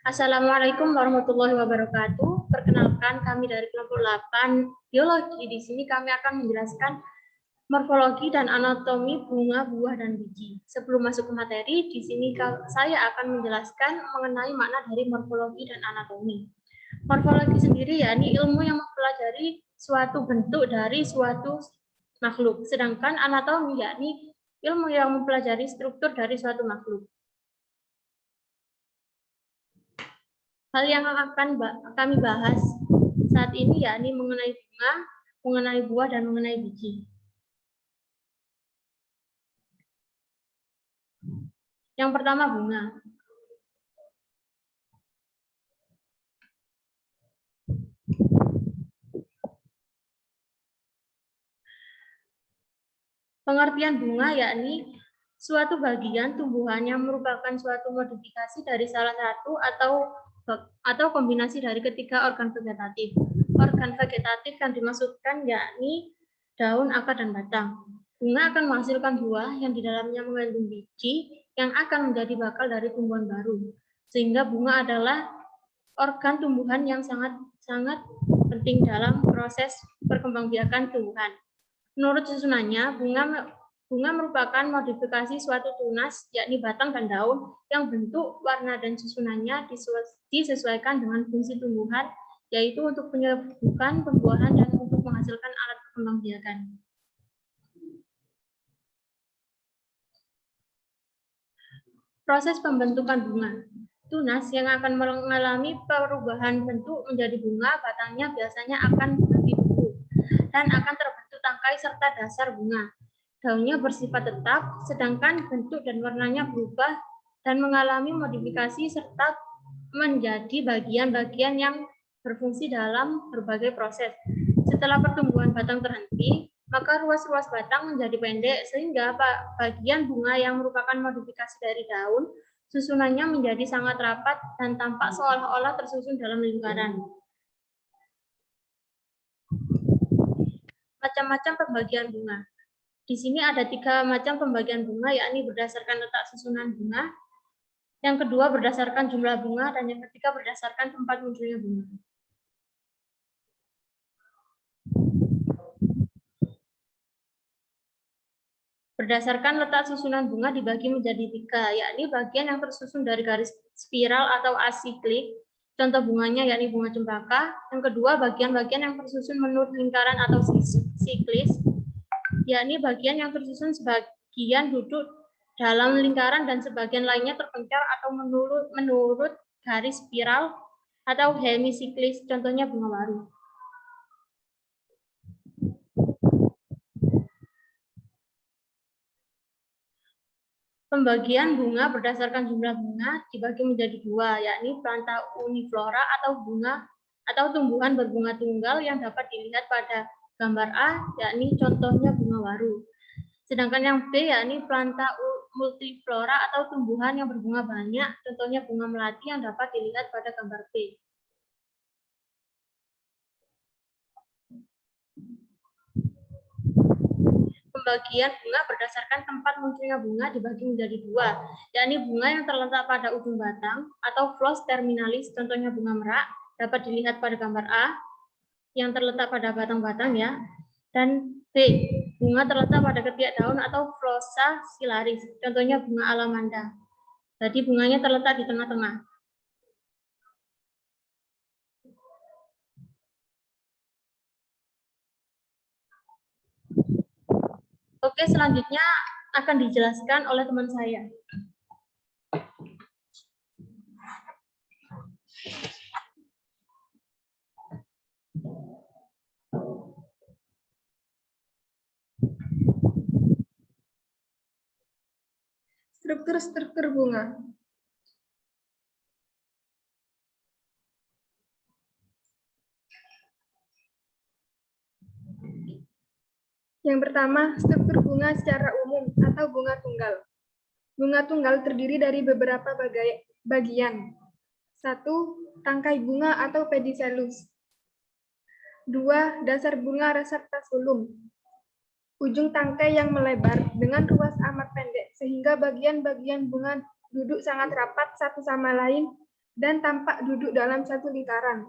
Assalamualaikum warahmatullahi wabarakatuh. Perkenalkan, kami dari kelompok 8 biologi. Di sini kami akan menjelaskan morfologi dan anatomi bunga, buah, dan biji. Sebelum masuk ke materi, di sini saya akan menjelaskan mengenai makna dari morfologi dan anatomi. Morfologi sendiri yakni ilmu yang mempelajari suatu bentuk dari suatu makhluk, sedangkan anatomi yakni ilmu yang mempelajari struktur dari suatu makhluk. Hal yang akan kami bahas saat ini yakni mengenai bunga, mengenai buah, dan mengenai biji. Yang pertama, bunga. Pengertian bunga yakni suatu bagian tumbuhan yang merupakan suatu modifikasi dari salah satu atau kombinasi dari ketiga organ vegetatif. Organ vegetatif yang dimaksudkan yakni daun, akar, dan batang. Bunga akan menghasilkan buah yang di dalamnya mengandung biji yang akan menjadi bakal dari tumbuhan baru. Sehingga bunga adalah organ tumbuhan yang sangat penting dalam proses perkembangbiakan tumbuhan. Menurut susunannya, bunga merupakan modifikasi suatu tunas, yakni batang dan daun, yang bentuk, warna, dan susunannya disesuaikan dengan fungsi tumbuhan, yaitu untuk penyerbukan, pembuahan, dan untuk menghasilkan alat perkembangbiakan. Proses pembentukan bunga. Tunas yang akan mengalami perubahan bentuk menjadi bunga, batangnya biasanya akan menjadi buku dan akan terbentuk tangkai serta dasar bunga. Daunnya bersifat tetap, sedangkan bentuk dan warnanya berubah dan mengalami modifikasi serta menjadi bagian-bagian yang berfungsi dalam berbagai proses. Setelah pertumbuhan batang terhenti, maka ruas-ruas batang menjadi pendek sehingga bagian bunga yang merupakan modifikasi dari daun, susunannya menjadi sangat rapat dan tampak seolah-olah tersusun dalam lingkaran. Macam-macam pembagian bunga. Di sini ada 3 macam pembagian bunga, yakni berdasarkan letak susunan bunga, yang kedua berdasarkan jumlah bunga, dan yang ketiga berdasarkan tempat munculnya bunga. Berdasarkan letak susunan bunga dibagi menjadi 3, yakni bagian yang tersusun dari garis spiral atau asiklik, contoh bunganya yakni bunga cempaka. Yang kedua, bagian-bagian yang tersusun menurut lingkaran atau siklis, yakni bagian yang tersusun sebagian duduk dalam lingkaran dan sebagian lainnya terpencar atau menurut garis spiral atau hemisiklis, contohnya bunga waru. Pembagian bunga berdasarkan jumlah bunga dibagi menjadi 2, yakni planta uniflora atau bunga atau tumbuhan berbunga tunggal yang dapat dilihat pada gambar A, yakni contohnya bunga waru. Sedangkan yang B, yakni planta multiflora atau tumbuhan yang berbunga banyak, contohnya bunga melati yang dapat dilihat pada gambar B. Pembagian bunga berdasarkan tempat munculnya bunga dibagi menjadi 2, yakni bunga yang terletak pada ujung batang atau flos terminalis, contohnya bunga merak, dapat dilihat pada gambar A, yang terletak pada batang-batang ya, dan B, bunga terletak pada ketiak daun atau flosa silaris, contohnya bunga alamanda. Jadi bunganya terletak di tengah-tengah. Oke, selanjutnya akan dijelaskan oleh teman saya. Struktur bunga. Yang pertama, struktur bunga secara umum atau bunga tunggal. Bunga tunggal terdiri dari beberapa bagian. 1. Tangkai bunga atau pedicellus. 2. Dasar bunga reseptaculum. Ujung tangkai yang melebar dengan ruas amat pendek sehingga bagian-bagian bunga duduk sangat rapat satu sama lain dan tampak duduk dalam satu lingkaran.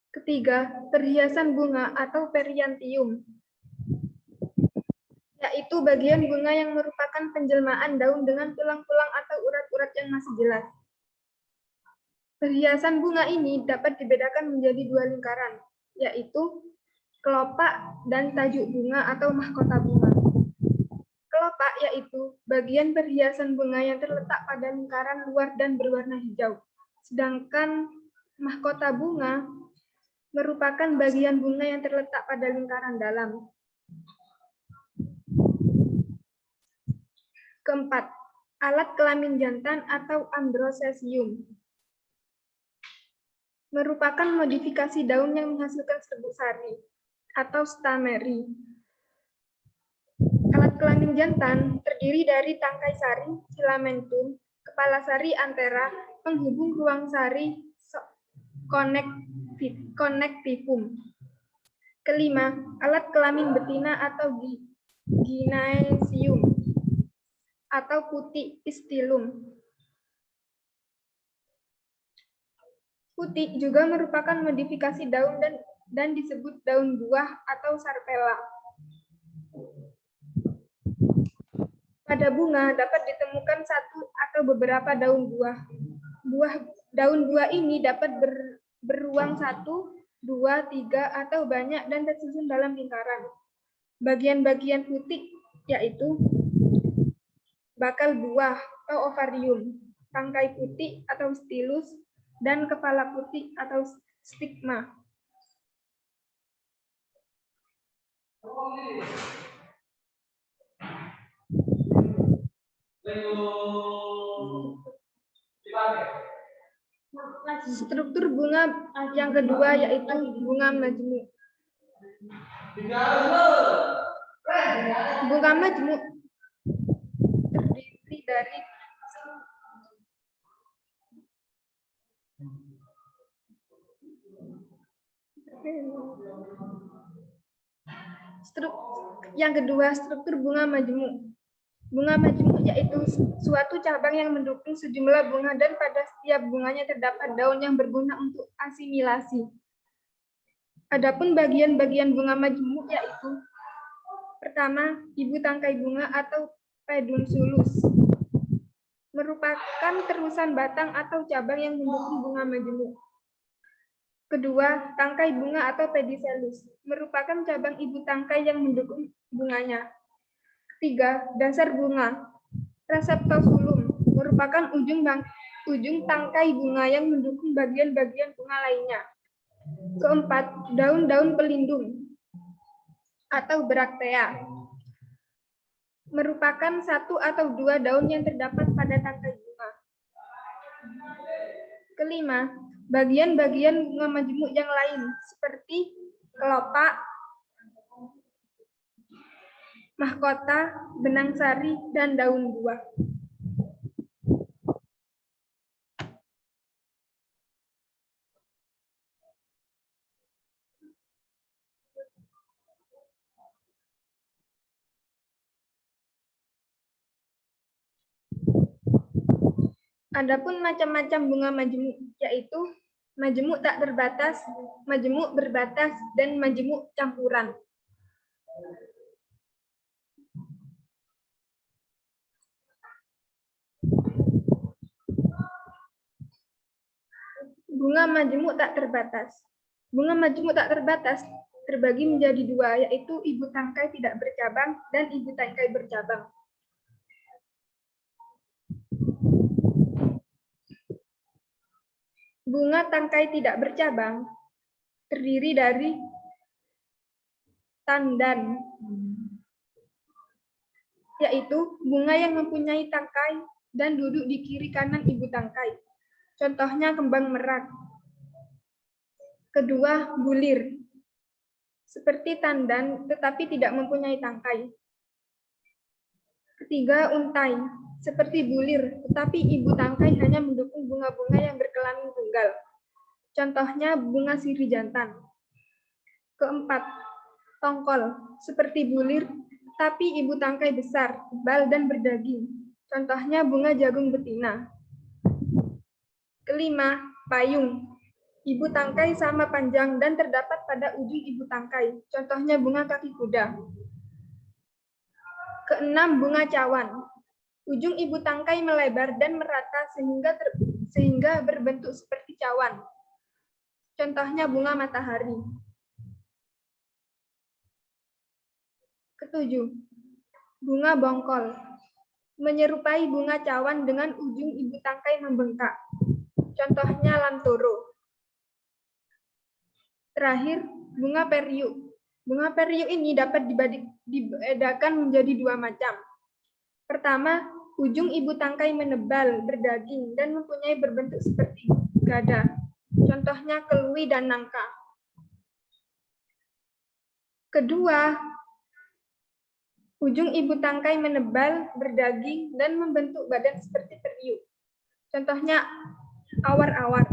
Ketiga, perhiasan bunga atau periantium, yaitu bagian bunga yang merupakan penjelmaan daun dengan tulang-tulang atau urat-urat yang masih jelas. Perhiasan bunga ini dapat dibedakan menjadi dua lingkaran, yaitu kelopak dan tajuk bunga atau mahkota bunga. Kelopak yaitu bagian perhiasan bunga yang terletak pada lingkaran luar dan berwarna hijau, sedangkan mahkota bunga merupakan bagian bunga yang terletak pada lingkaran dalam. Keempat, alat kelamin jantan atau androcesium merupakan modifikasi daun yang menghasilkan serbuk sari atau stameri. Alat kelamin jantan terdiri dari tangkai sari, filamentum, kepala sari antera, penghubung ruang sari, connectivum. Kelima, alat kelamin betina atau gynaecium atau putik pistillum. Putik juga merupakan modifikasi daun dan disebut daun buah atau sarpella. Pada bunga dapat ditemukan satu atau beberapa daun buah. Daun buah ini dapat beruang 1, 2, 3, atau banyak dan tersusun dalam lingkaran. Bagian-bagian putik yaitu bakal buah atau ovarium, tangkai putik atau stilus, dan kepala putik atau stigma. Struktur bunga yang kedua yaitu bunga majemuk. Bunga majemuk terdiri dari struktur bunga majemuk. Bunga majemuk yaitu suatu cabang yang mendukung sejumlah bunga dan pada setiap bunganya terdapat daun yang berguna untuk asimilasi. Adapun bagian-bagian bunga majemuk yaitu pertama, ibu tangkai bunga atau pedunculus, merupakan terusan batang atau cabang yang mendukung bunga majemuk. Kedua, tangkai bunga atau pedicellus, merupakan cabang ibu tangkai yang mendukung bunganya. Ketiga, dasar bunga, reseptosulum, merupakan ujung tangkai bunga yang mendukung bagian-bagian bunga lainnya. Keempat, daun-daun pelindung atau braktea, merupakan satu atau dua daun yang terdapat pada tangkai bunga. Kelima, bagian-bagian bunga majemuk yang lain seperti kelopak, mahkota, benang sari, dan daun buah. Adapun macam-macam bunga majemuk yaitu majemuk tak terbatas, majemuk berbatas, dan majemuk campuran. Bunga majemuk tak terbatas. Bunga majemuk tak terbatas terbagi menjadi dua, yaitu ibu tangkai tidak bercabang dan ibu tangkai bercabang. Bunga tangkai tidak bercabang terdiri dari tandan, yaitu bunga yang mempunyai tangkai dan duduk di kiri kanan ibu tangkai. Contohnya kembang merak. Kedua, bulir, seperti tandan tetapi tidak mempunyai tangkai. Ketiga, untai, seperti bulir, tetapi ibu tangkai hanya mendukung bunga-bunga yang berkelamin tunggal. Contohnya bunga sirih jantan. Keempat, tongkol, seperti bulir, tapi ibu tangkai besar, tebal, dan berdaging. Contohnya bunga jagung betina. Kelima, payung. Ibu tangkai sama panjang dan terdapat pada ujung ibu tangkai. Contohnya bunga kaki kuda. Keenam, bunga cawan. Ujung ibu tangkai melebar dan merata sehingga berbentuk seperti cawan. Contohnya bunga matahari. Ketujuh, bunga bongkol. Menyerupai bunga cawan dengan ujung ibu tangkai membengkak. Contohnya lantoro. Terakhir, bunga periuk. Bunga periuk ini dapat dibedakan menjadi dua macam. Pertama, ujung ibu tangkai menebal, berdaging, dan mempunyai berbentuk seperti gada. Contohnya kelui dan nangka. Kedua, ujung ibu tangkai menebal, berdaging, dan membentuk badan seperti periuk. Contohnya awar-awar.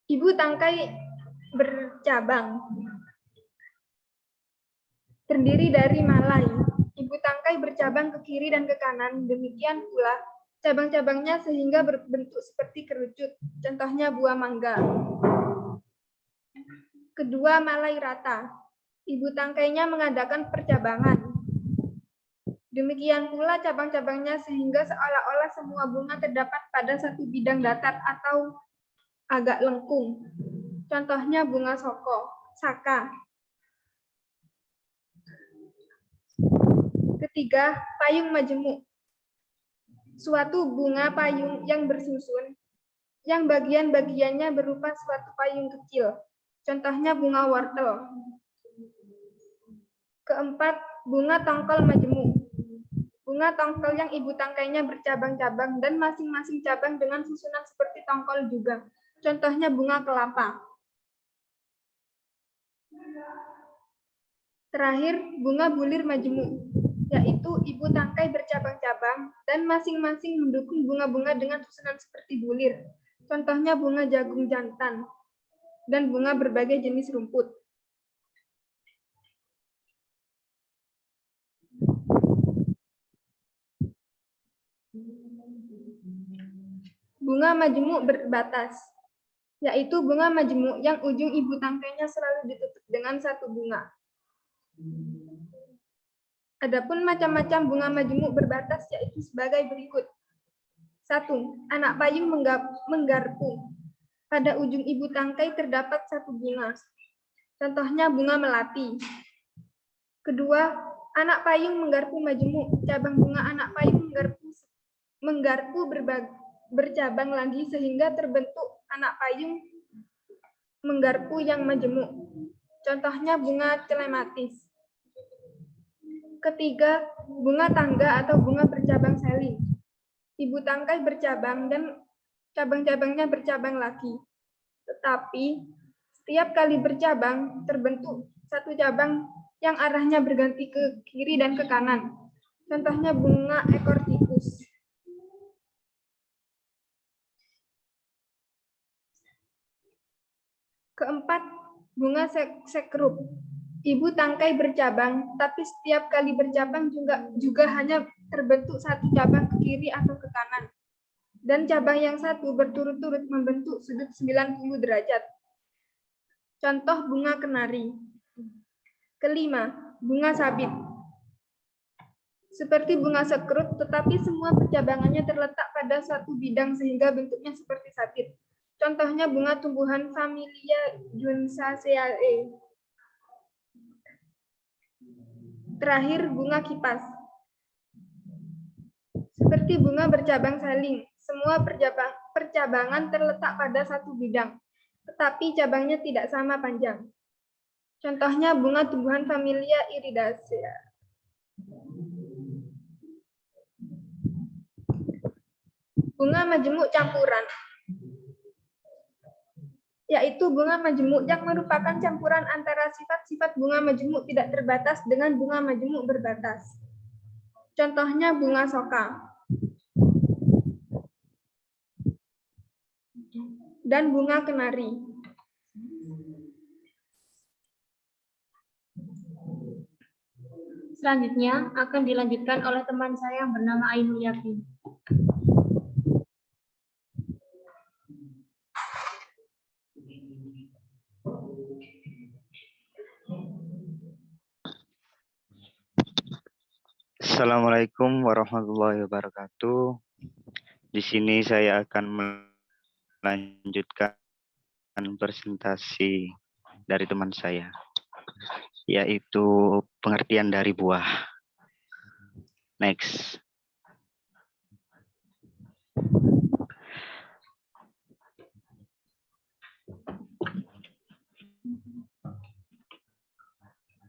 Ibu tangkai bercabang. Terdiri dari malai. Ibu tangkai bercabang ke kiri dan ke kanan, demikian pula cabang-cabangnya sehingga berbentuk seperti kerucut. Contohnya buah mangga. Kedua, malai rata. Ibu tangkainya mengadakan percabangan. Demikian pula cabang-cabangnya sehingga seolah-olah semua bunga terdapat pada satu bidang datar atau agak lengkung. Contohnya bunga saka. Ketiga, payung majemuk. Suatu bunga payung yang bersusun, yang bagian-bagiannya berupa suatu payung kecil. Contohnya bunga wortel. Keempat, bunga tongkol majemuk. Bunga tongkol yang ibu tangkainya bercabang-cabang dan masing-masing cabang dengan susunan seperti tongkol juga. Contohnya bunga kelapa. Terakhir, bunga bulir majemuk, yaitu ibu tangkai bercabang-cabang dan masing-masing mendukung bunga-bunga dengan susunan seperti bulir. Contohnya bunga jagung jantan dan bunga berbagai jenis rumput. Bunga majemuk berbatas, yaitu bunga majemuk yang ujung ibu tangkainya selalu ditutup dengan satu bunga. Adapun macam-macam bunga majemuk berbatas yaitu sebagai berikut. 1. Anak payung menggarpu. Pada ujung ibu tangkai terdapat satu bunga. Contohnya bunga melati. Kedua, anak payung menggarpu majemuk. Cabang bunga anak payung menggarpu bercabang lagi sehingga terbentuk anak payung menggarpu yang majemuk. Contohnya bunga clematis. Ketiga, bunga tangga atau bunga bercabang saling. Ibu tangkai bercabang dan cabang-cabangnya bercabang lagi. Tetapi setiap kali bercabang terbentuk satu cabang yang arahnya berganti ke kiri dan ke kanan. Contohnya bunga ekor tikus. Keempat, bunga sekrup. Ibu tangkai bercabang, tapi setiap kali bercabang juga hanya terbentuk satu cabang ke kiri atau ke kanan. Dan cabang yang satu berturut-turut membentuk sudut 90 derajat. Contoh bunga kenari. Kelima, bunga sabit. Seperti bunga sekrup, tetapi semua percabangannya terletak pada satu bidang sehingga bentuknya seperti sabit. Contohnya bunga tumbuhan familia Juncaceae. Terakhir, bunga kipas. Seperti bunga bercabang saling, semua percabangan terletak pada satu bidang, tetapi cabangnya tidak sama panjang. Contohnya bunga tumbuhan familia Iridaceae. Bunga majemuk campuran, yaitu bunga majemuk yang merupakan campuran antara sifat-sifat bunga majemuk tidak terbatas dengan bunga majemuk berbatas. Contohnya bunga soka dan bunga kenari. Selanjutnya akan dilanjutkan oleh teman saya yang bernama Ainul Yakin. Assalamualaikum warahmatullahi wabarakatuh. Di sini saya akan melanjutkan presentasi dari teman saya, yaitu pengertian dari buah. Next.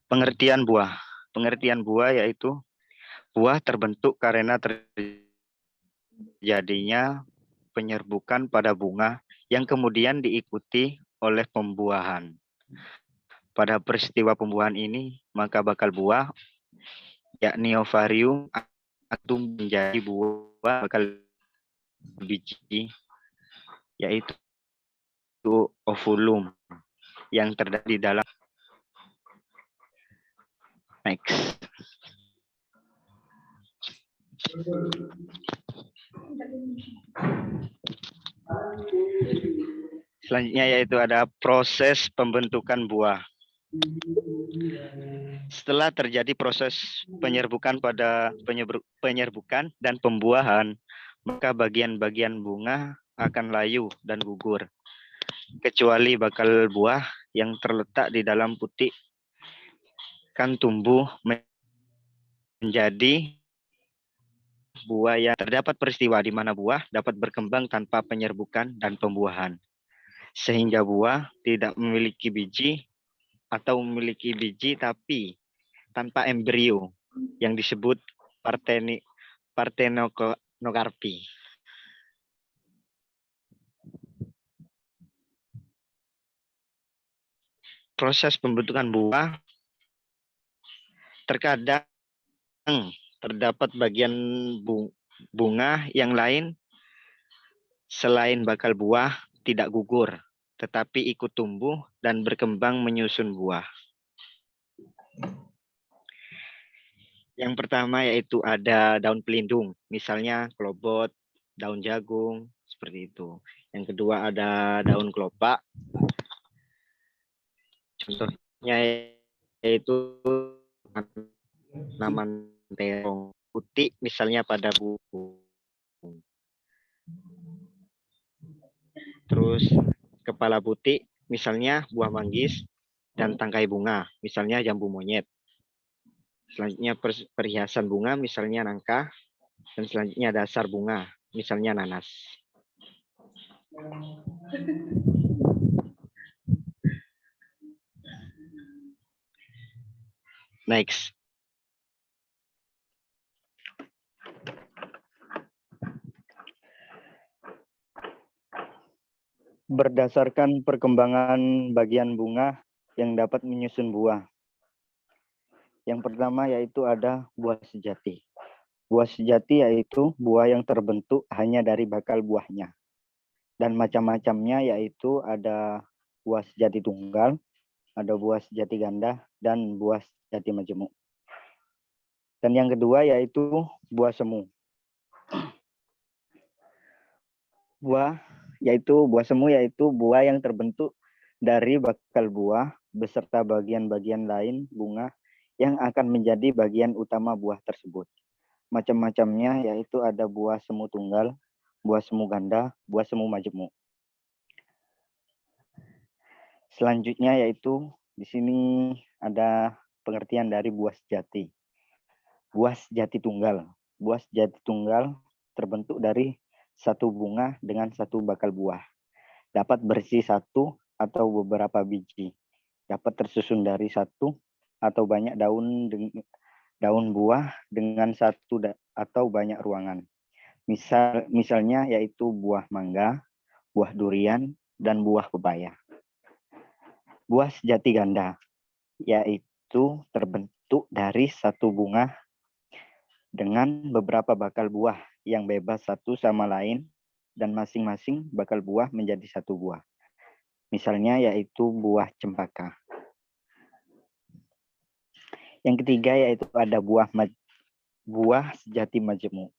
Pengertian buah. Pengertian buah yaitu buah terbentuk karena terjadinya penyerbukan pada bunga yang kemudian diikuti oleh pembuahan. Pada peristiwa pembuahan ini, maka bakal buah, yakni ovarium, akan menjadi buah bakal biji, yaitu ovulum yang terdapat di dalam. Next. Selanjutnya yaitu ada proses pembentukan buah. Setelah terjadi proses penyerbukan dan pembuahan, maka bagian-bagian bunga akan layu dan gugur, kecuali bakal buah yang terletak di dalam putik kan tumbuh menjadi buah yang terdapat peristiwa di mana buah dapat berkembang tanpa penyerbukan dan pembuahan, sehingga buah tidak memiliki biji atau memiliki biji tapi tanpa embrio yang disebut partenokarpi. Proses pembentukan buah terkadang terdapat bagian bunga yang lain selain bakal buah tidak gugur, tetapi ikut tumbuh dan berkembang menyusun buah. Yang pertama yaitu ada daun pelindung, misalnya kelobot, daun jagung, seperti itu. Yang kedua ada daun kelopak. Contohnya yaitu tanaman terong putih, misalnya pada buku. Terus kepala putih, misalnya buah manggis, dan tangkai bunga, misalnya jambu monyet. Selanjutnya perhiasan bunga, misalnya nangka, dan selanjutnya dasar bunga, misalnya nanas. Next. Berdasarkan perkembangan bagian bunga yang dapat menyusun buah. Yang pertama yaitu ada buah sejati. Buah sejati yaitu buah yang terbentuk hanya dari bakal buahnya. Dan macam-macamnya yaitu ada buah sejati tunggal, ada buah sejati ganda, dan buah sejati majemuk. Dan yang kedua yaitu buah semu. Buah semu yaitu buah yang terbentuk dari bakal buah beserta bagian-bagian lain bunga yang akan menjadi bagian utama buah tersebut. Macam-macamnya yaitu ada buah semu tunggal, buah semu ganda, buah semu majemuk. Selanjutnya yaitu di sini ada pengertian dari buah sejati. Buah sejati tunggal. Buah sejati tunggal terbentuk dari satu bunga dengan satu bakal buah. Dapat berisi satu atau beberapa biji. Dapat tersusun dari satu atau banyak daun buah dengan satu atau banyak ruangan. Misalnya yaitu buah mangga, buah durian, dan buah pepaya. Buah sejati ganda yaitu terbentuk dari satu bunga dengan beberapa bakal buah yang bebas satu sama lain dan masing-masing bakal buah menjadi satu buah. Misalnya yaitu buah cempaka. Yang ketiga yaitu ada buah sejati majemuk.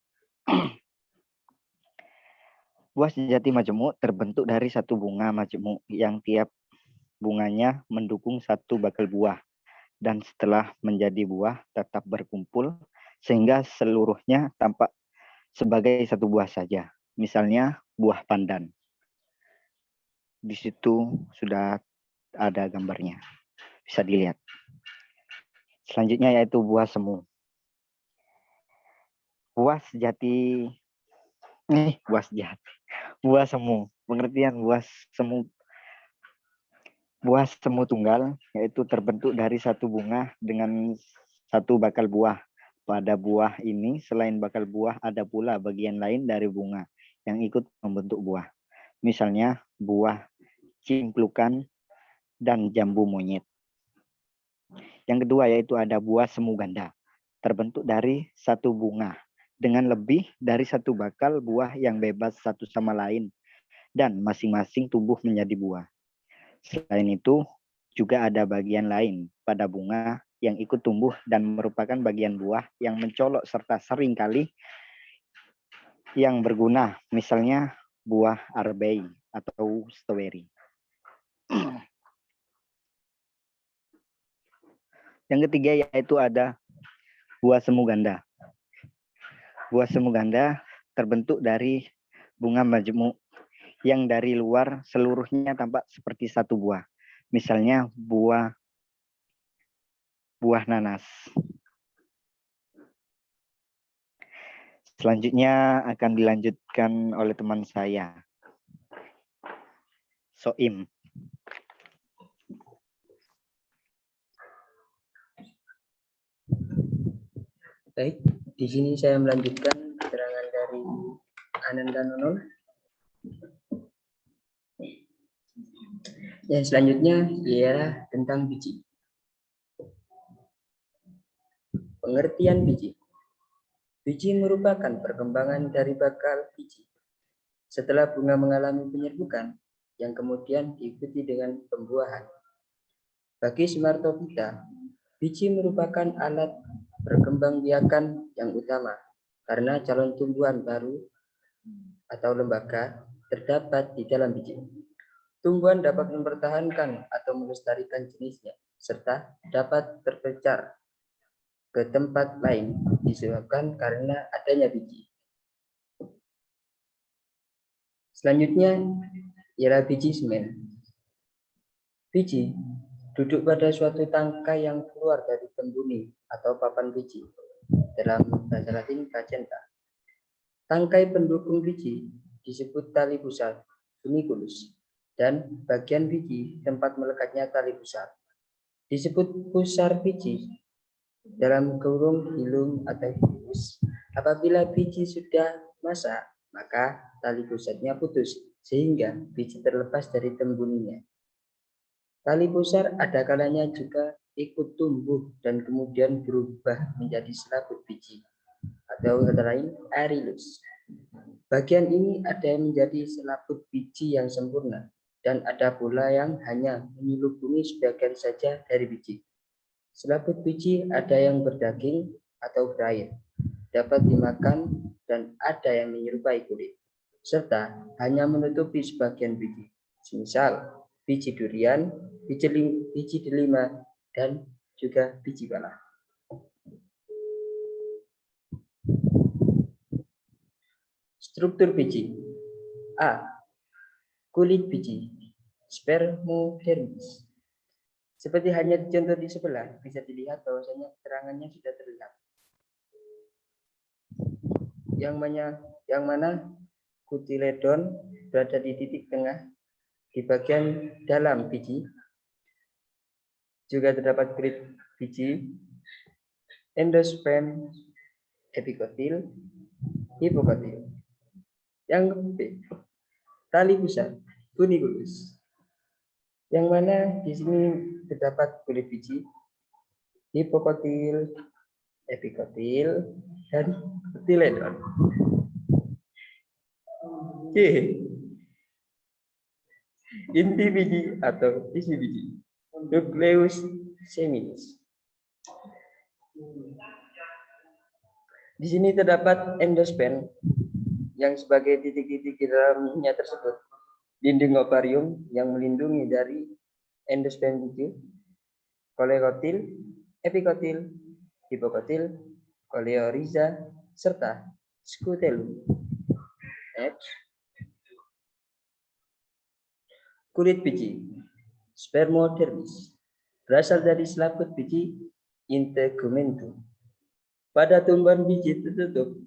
Buah sejati majemuk terbentuk dari satu bunga majemuk yang tiap bunganya mendukung satu bakal buah, dan setelah menjadi buah tetap berkumpul sehingga seluruhnya tampak sebagai satu buah saja. Misalnya buah pandan. Di situ sudah ada gambarnya, bisa dilihat. Selanjutnya yaitu buah semu. Buah semu. Pengertian buah semu tunggal yaitu terbentuk dari satu bunga dengan satu bakal buah. Pada buah ini selain bakal buah ada pula bagian lain dari bunga yang ikut membentuk buah. Misalnya buah cimplukan dan jambu monyet. Yang kedua yaitu ada buah semu ganda. Terbentuk dari satu bunga dengan lebih dari satu bakal buah yang bebas satu sama lain dan masing-masing tumbuh menjadi buah. Selain itu, juga ada bagian lain pada bunga yang ikut tumbuh dan merupakan bagian buah yang mencolok serta seringkali yang berguna, misalnya buah arbei atau strawberry. Yang ketiga yaitu ada buah semu ganda. Buah semu ganda terbentuk dari bunga majemuk yang dari luar seluruhnya tampak seperti satu buah. Misalnya buah nanas. Selanjutnya akan dilanjutkan oleh teman saya, Soim. Baik, di sini saya melanjutkan keterangan dari Ananda Nunun. Yang selanjutnya ialah tentang biji. Pengertian biji. Biji merupakan perkembangan dari bakal biji. Setelah bunga mengalami penyerbukan, yang kemudian diikuti dengan pembuahan. Bagi Sumartophyta, biji merupakan alat perkembangbiakan yang utama karena calon tumbuhan baru atau lembaga terdapat di dalam biji. Tumbuhan dapat mempertahankan atau melestarikan jenisnya serta dapat terpencar ke tempat lain disebabkan karena adanya biji. Selanjutnya ialah biji semen. Biji duduk pada suatu tangkai yang keluar dari tembuni atau papan biji. Dalam bahasa Latin placenta. Tangkai pendukung biji disebut tali pusar, funiculus, dan bagian biji tempat melekatnya tali pusar disebut pusar biji. Dalam kurung hilum atau hilus, apabila biji sudah masak, maka tali pusarnya putus sehingga biji terlepas dari tembuninya. Tali pusar ada kalanya juga ikut tumbuh dan kemudian berubah menjadi selaput biji atau kata lain arilus. Bagian ini ada yang menjadi selaput biji yang sempurna dan ada pula yang hanya menyelubungi sebagian saja dari biji. Selaput biji ada yang berdaging atau berair, dapat dimakan dan ada yang menyerupai kulit, serta hanya menutupi sebagian biji. Semisal biji durian, biji delima, dan juga biji pala. Struktur biji. A. Kulit biji. Spermodermis. Seperti hanya contoh di sebelah, bisa dilihat bahwasanya keterangannya sudah terlihat. Yang mana kutiledon berada di titik tengah di bagian dalam biji. Juga terdapat kulit biji, endosperm, epikotil, hipokotil. Yang B, tali pusar, funiculus. Yang mana di sini terdapat kulit biji, hipokotil, epikotil, dan kotiledon. C. Inti biji atau isi biji, nucleus seminis. Di sini terdapat endosperm yang sebagai titik-titik di dalamnya tersebut. Dinding ovarium yang melindungi dari endosperm biji, koleotil, epikotil, hipokotil, koleoriza, serta skutellum. Kulit biji, spermodermis, berasal dari selaput biji integumentum. Pada tumbuhan biji tertutup,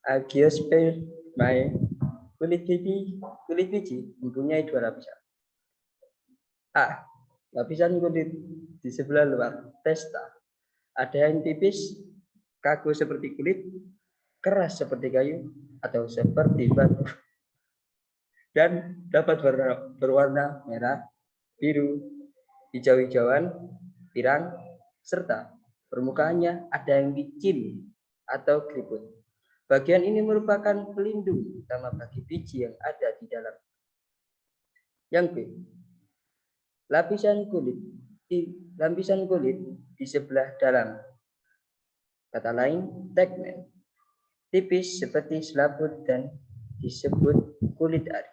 angiospermae, kulit biji mempunyai dua lapisan. A. Lapisan kulit di sebelah luar testa. Ada yang tipis, kaku seperti kulit, keras seperti kayu, atau seperti batu. Dan dapat berwarna merah, biru, hijau-hijauan, pirang, serta permukaannya ada yang licin atau keriput. Bagian ini merupakan pelindung utama bagi biji yang ada di dalam. Yang B. Lapisan kulit di sebelah dalam. Kata lain, tegmen. Tipis seperti selaput dan disebut kulit ari.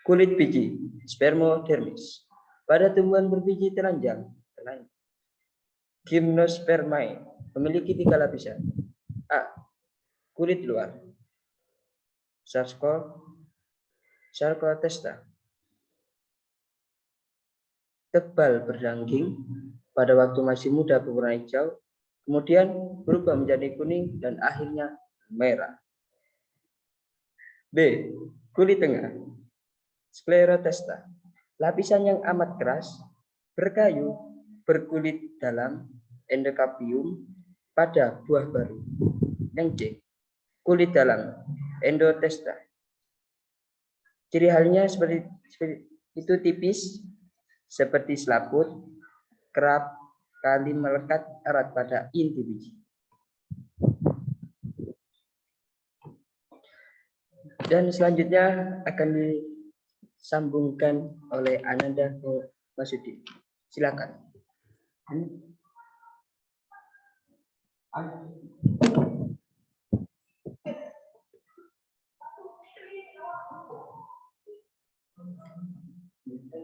Kulit biji, spermodermis. Pada tumbuhan berbiji telanjang, gymnospermae memiliki 3 lapisan. A. Kulit luar, sarkotesta, tebal berdaging, pada waktu masih muda berwarna hijau, kemudian berubah menjadi kuning dan akhirnya merah. B. Kulit tengah, sklerotesta, lapisan yang amat keras, berkayu, berkulit dalam, endokarpium, pada buah baru. Yang C. Kulit dalam, endotesta. Ciri halnya seperti itu tipis, seperti selaput, kerap kali melekat erat pada inti biji. Dan selanjutnya akan disambungkan oleh Ananda Masudi. Silakan.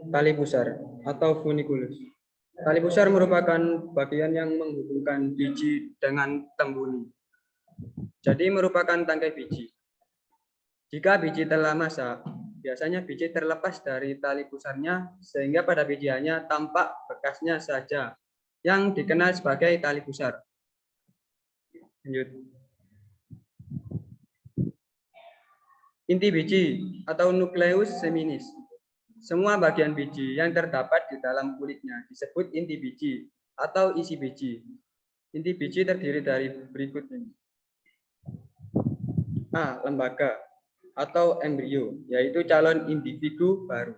Tali pusar atau funiculus. Tali pusar merupakan bagian yang menghubungkan biji dengan tembuni. Jadi merupakan tangkai biji. Jika biji telah masak, biasanya biji terlepas dari tali pusarnya sehingga pada biji hanya tampak bekasnya saja yang dikenal sebagai tali pusar. Lanjut. Inti biji atau nukleus seminis. Semua bagian biji yang terdapat di dalam kulitnya disebut inti biji atau isi biji. Inti biji terdiri dari berikut ini. A. Lembaga atau embrio, yaitu calon individu baru.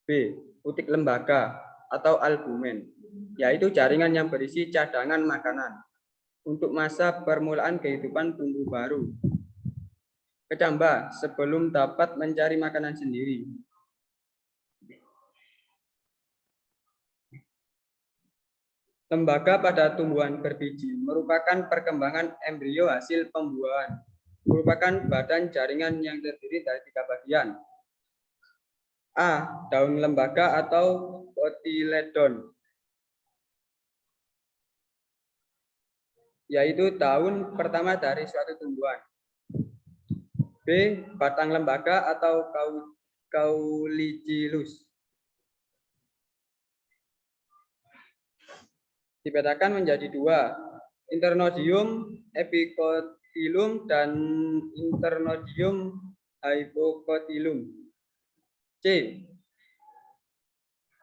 B. Putik lembaga atau albumen, yaitu jaringan yang berisi cadangan makanan untuk masa permulaan kehidupan tumbuh baru. Kecambah sebelum dapat mencari makanan sendiri. Lembaga pada tumbuhan berbiji merupakan perkembangan embrio hasil pembuahan. Merupakan badan jaringan yang terdiri dari 3 bagian. A. Daun lembaga atau kotiledon, yaitu daun pertama dari suatu tumbuhan. B. Batang lembaga atau Cauliculus. Dibedakan menjadi 2, internodium epikotilum dan internodium hypocotilum. C.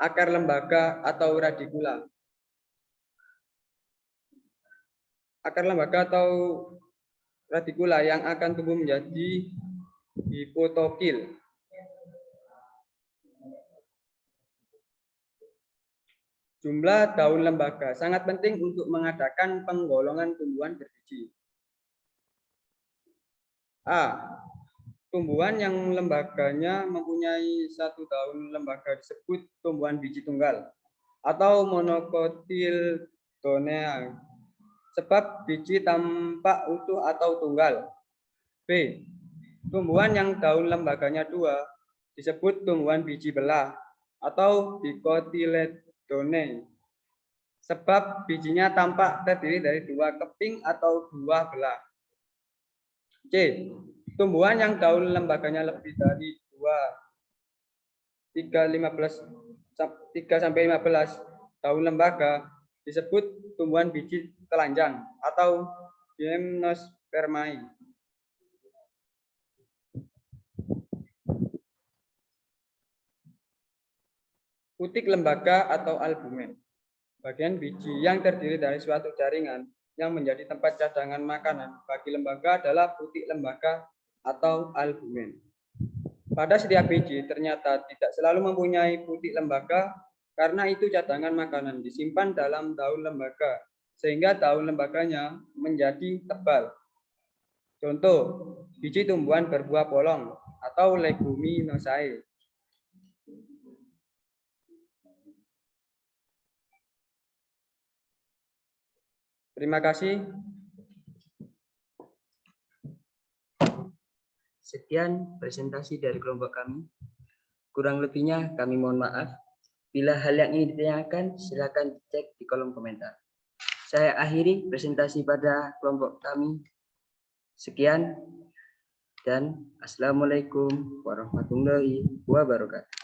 Akar lembaga atau radikula. Akar lembaga atau radikula yang akan tumbuh menjadi hipotokil. Jumlah daun lembaga sangat penting untuk mengadakan penggolongan tumbuhan berbiji. A. Tumbuhan yang lembaganya mempunyai satu daun lembaga disebut tumbuhan biji tunggal atau monocotyledonea, sebab biji tampak utuh atau tunggal. B. Tumbuhan yang daun lembaganya dua disebut tumbuhan biji belah atau dicotyledone, sebab bijinya tampak terdiri dari dua keping atau dua belah. C. Tumbuhan yang daun lembaganya lebih dari 3-15 daun lembaga disebut tumbuhan biji telanjang atau gymnospermae. Putik lembaga atau albumen. Bagian biji yang terdiri dari suatu jaringan yang menjadi tempat cadangan makanan bagi lembaga adalah putik lembaga atau albumen. Pada setiap biji ternyata tidak selalu mempunyai putik lembaga karena itu cadangan makanan disimpan dalam daun lembaga sehingga daun lembaganya menjadi tebal. Contoh, biji tumbuhan berbuah polong atau leguminosae. Terima kasih. Sekian presentasi dari kelompok kami. Kurang lebihnya kami mohon maaf. Bila hal yang ingin ditanyakan, silakan cek di kolom komentar. Saya akhiri presentasi pada kelompok kami. Sekian dan Assalamualaikum warahmatullahi wabarakatuh.